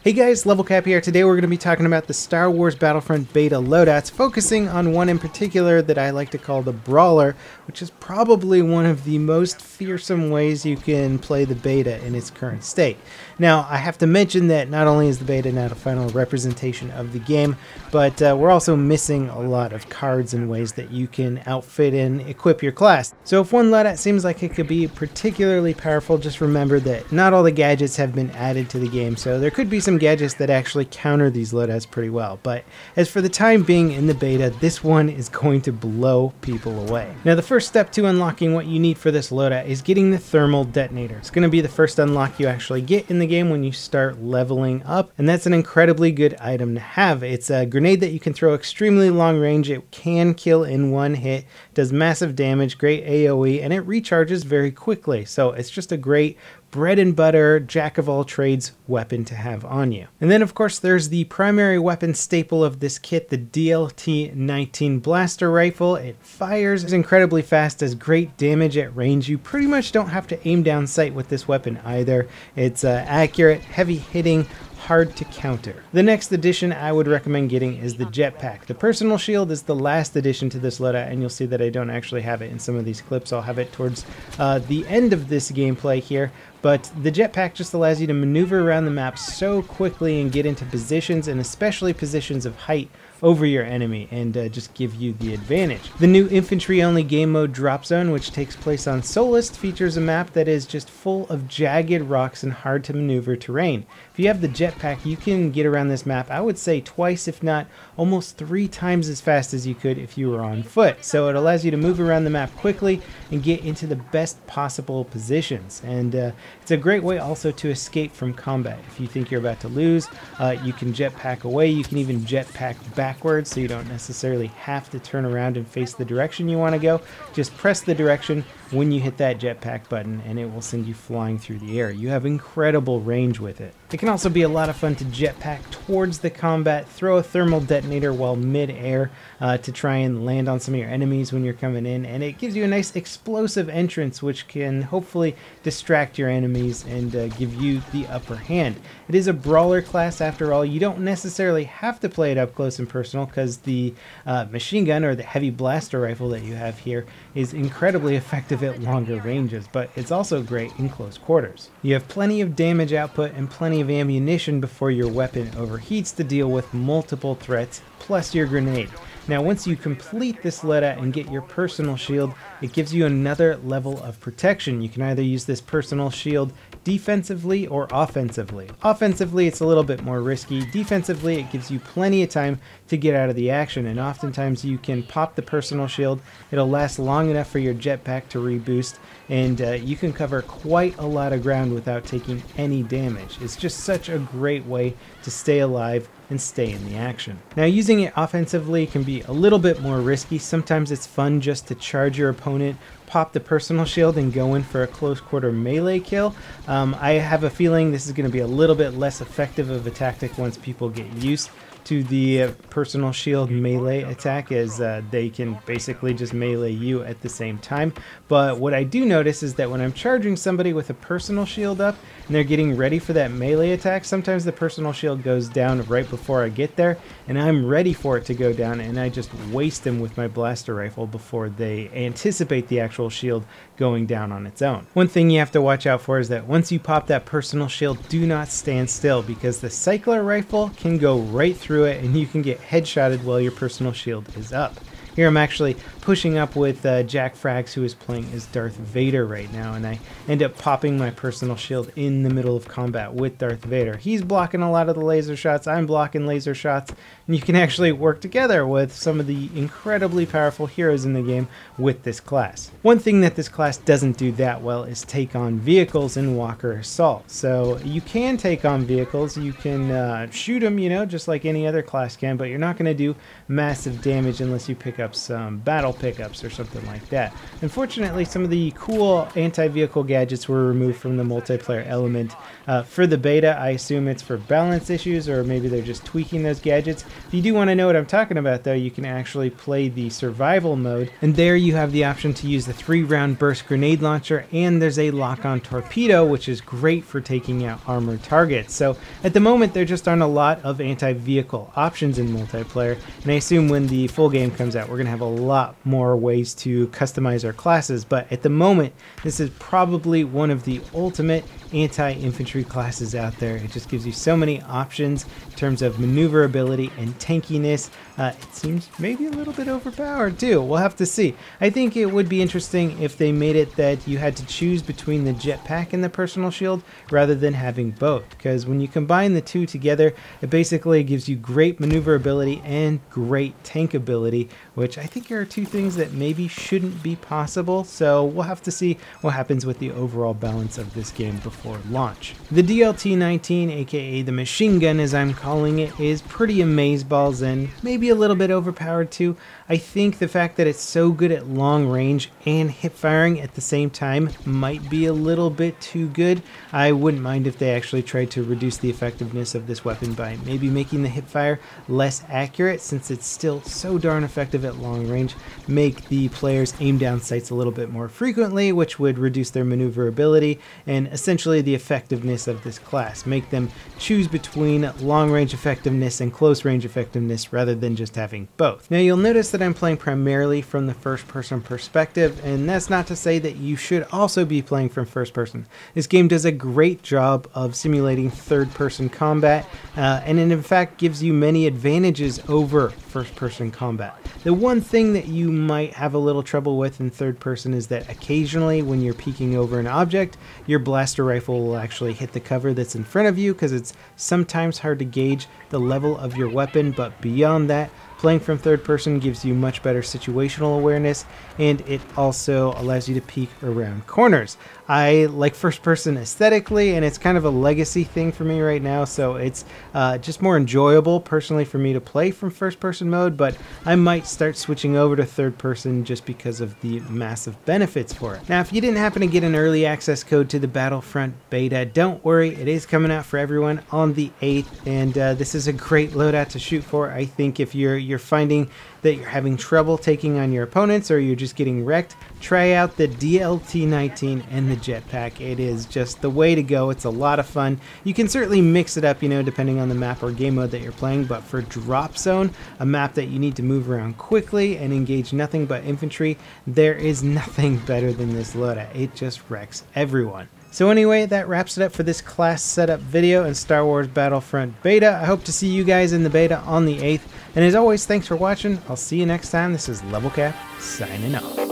Hey guys, LevelCap here. Today we're going to be talking about the Star Wars Battlefront beta loadouts, focusing on one in particular that I like to call the Brawler, which is probably one of the most fearsome ways you can play the beta in its current state. Now, I have to mention that not only is the beta not a final representation of the game, but we're also missing a lot of cards and ways that you can outfit and equip your class. So if one loadout seems like it could be particularly powerful, just remember that not all the gadgets have been added to the game, so there could be some gadgets that actually counter these loadouts pretty well. But as for the time being in the beta, this one is going to blow people away. Now, the first step to unlocking what you need for this loadout is getting the thermal detonator. It's going to be the first unlock you actually get in the game when you start leveling up, and that's an incredibly good item to have. It's a grenade that you can throw extremely long range. It can kill in one hit, does massive damage, great AoE, and it recharges very quickly. So it's just a great bread and butter, jack of all trades weapon to have on you. And then of course there's the primary weapon staple of this kit, the DLT-19 blaster rifle. It fires incredibly fast, does great damage at range. You pretty much don't have to aim down sight with this weapon either. It's accurate, heavy hitting, hard to counter. The next addition I would recommend getting is the jetpack. The personal shield is the last addition to this loadout, and you'll see that I don't actually have it in some of these clips. I'll have it towards the end of this gameplay here. But the jetpack just allows you to maneuver around the map so quickly and get into positions, and especially positions of height, over your enemy, and just give you the advantage. The new infantry-only game mode drop zone, which takes place on Solist, features a map that is just full of jagged rocks and hard to maneuver terrain. If you have the jetpack, you can get around this map, I would say twice, if not almost 3 times as fast as you could if you were on foot. So it allows you to move around the map quickly and get into the best possible positions. And it's a great way also to escape from combat. If you think you're about to lose, you can jetpack away. You can even jetpack backwards, so you don't necessarily have to turn around and face the direction you want to go. Just press the direction when you hit that jetpack button and it will send you flying through the air. You have incredible range with it. It can also be a lot of fun to jetpack towards the combat, throw a thermal detonator while mid-air to try and land on some of your enemies when you're coming in, and it gives you a nice explosive entrance which can hopefully distract your enemies and give you the upper hand. It is a brawler class after all. You don't necessarily have to play it up close and personal because the machine gun or the heavy blaster rifle that you have here is incredibly effective at longer ranges, but it's also great in close quarters. You have plenty of damage output and plenty of ammunition before your weapon overheats to deal with multiple threats, plus your grenade. Now, once you complete this loadout and get your personal shield, it gives you another level of protection. You can either use this personal shield defensively or offensively. Offensively, it's a little bit more risky. Defensively, it gives you plenty of time to get out of the action, and oftentimes you can pop the personal shield. It'll last long enough for your jetpack to reboost, and you can cover quite a lot of ground without taking any damage. It's just such a great way to stay alive and stay in the action. Now, using it offensively can be a little bit more risky. Sometimes it's fun just to charge your opponent, pop the personal shield, and go in for a close quarter melee kill. I have a feeling this is going to be a little bit less effective of a tactic once people get used to the personal shield melee attack, as they can basically just melee you at the same time. But what I do notice is that when I'm charging somebody with a personal shield up and they're getting ready for that melee attack, sometimes the personal shield goes down right before I get there, and I'm ready for it to go down, and I just waste them with my blaster rifle before they anticipate the actual shield going down on its own. One thing you have to watch out for is that once you pop that personal shield, do not stand still, because the cycler rifle can go right through it and you can get headshotted while your personal shield is up. Here I'm actually pushing up with Jack Frags, who is playing as Darth Vader right now, and I end up popping my personal shield in the middle of combat with Darth Vader. He's blocking a lot of the laser shots, I'm blocking laser shots, and you can actually work together with some of the incredibly powerful heroes in the game with this class. One thing that this class doesn't do that well is take on vehicles in Walker Assault. So you can take on vehicles, you can shoot them, you know, just like any other class can, but you're not going to do massive damage unless you pick up up some battle pickups or something like that. Unfortunately, some of the cool anti-vehicle gadgets were removed from the multiplayer element. For the beta, I assume it's for balance issues, or maybe they're just tweaking those gadgets. If you do want to know what I'm talking about, though, you can actually play the survival mode, and there you have the option to use the 3-round burst grenade launcher, and there's a lock-on torpedo, which is great for taking out armored targets. So at the moment, there just aren't a lot of anti-vehicle options in multiplayer, and I assume when the full game comes out, we're going to have a lot more ways to customize our classes, but at the moment, this is probably one of the ultimate anti-infantry classes out there. It just gives you so many options in terms of maneuverability and tankiness. It seems maybe a little bit overpowered too. We'll have to see. I think it would be interesting if they made it that you had to choose between the jetpack and the personal shield rather than having both, because when you combine the two together, it basically gives you great maneuverability and great tank ability, which I think are two things that maybe shouldn't be possible. So we'll have to see what happens with the overall balance of this game before launch. The DLT-19, aka the machine gun as I'm calling it, is pretty amazeballs and maybe a little bit overpowered too. I think the fact that it's so good at long range and hip firing at the same time might be a little bit too good. I wouldn't mind if they actually tried to reduce the effectiveness of this weapon by maybe making the hip fire less accurate, since it's still so darn effective at long range. Make the players aim down sights a little bit more frequently, which would reduce their maneuverability and essentially the effectiveness of this class. Make them choose between long range effectiveness and close range effectiveness rather than just having both. Now you'll notice that I'm playing primarily from the first person perspective, and that's not to say that you should also be playing from first person. This game does a great job of simulating third person combat, and it in fact gives you many advantages over first person combat. The one thing that you might have a little trouble with in third person is that occasionally when you're peeking over an object, your blaster rifle will actually hit the cover that's in front of you, because it's sometimes hard to gauge the level of your weapon. But beyond that, playing from third person gives you much better situational awareness, and it also allows you to peek around corners. I like first person aesthetically, and it's kind of a legacy thing for me right now, so it's just more enjoyable personally for me to play from first person mode, but I might start switching over to third person just because of the massive benefits for it. Now, if you didn't happen to get an early access code to the Battlefront beta, don't worry, it is coming out for everyone on the 8th, and this is a great loadout to shoot for. I think if you're finding that you're having trouble taking on your opponents, or you're just getting wrecked, try out the DLT-19 and the jetpack. It is just the way to go. It's a lot of fun. You can certainly mix it up, you know, depending on the map or game mode that you're playing, but for Drop Zone, a map that you need to move around quickly and engage nothing but infantry, there is nothing better than this loadout. It just wrecks everyone. So anyway, that wraps it up for this class setup video in Star Wars Battlefront beta. I hope to see you guys in the beta on the 8th. And as always, thanks for watching. I'll see you next time. This is LevelCap signing off.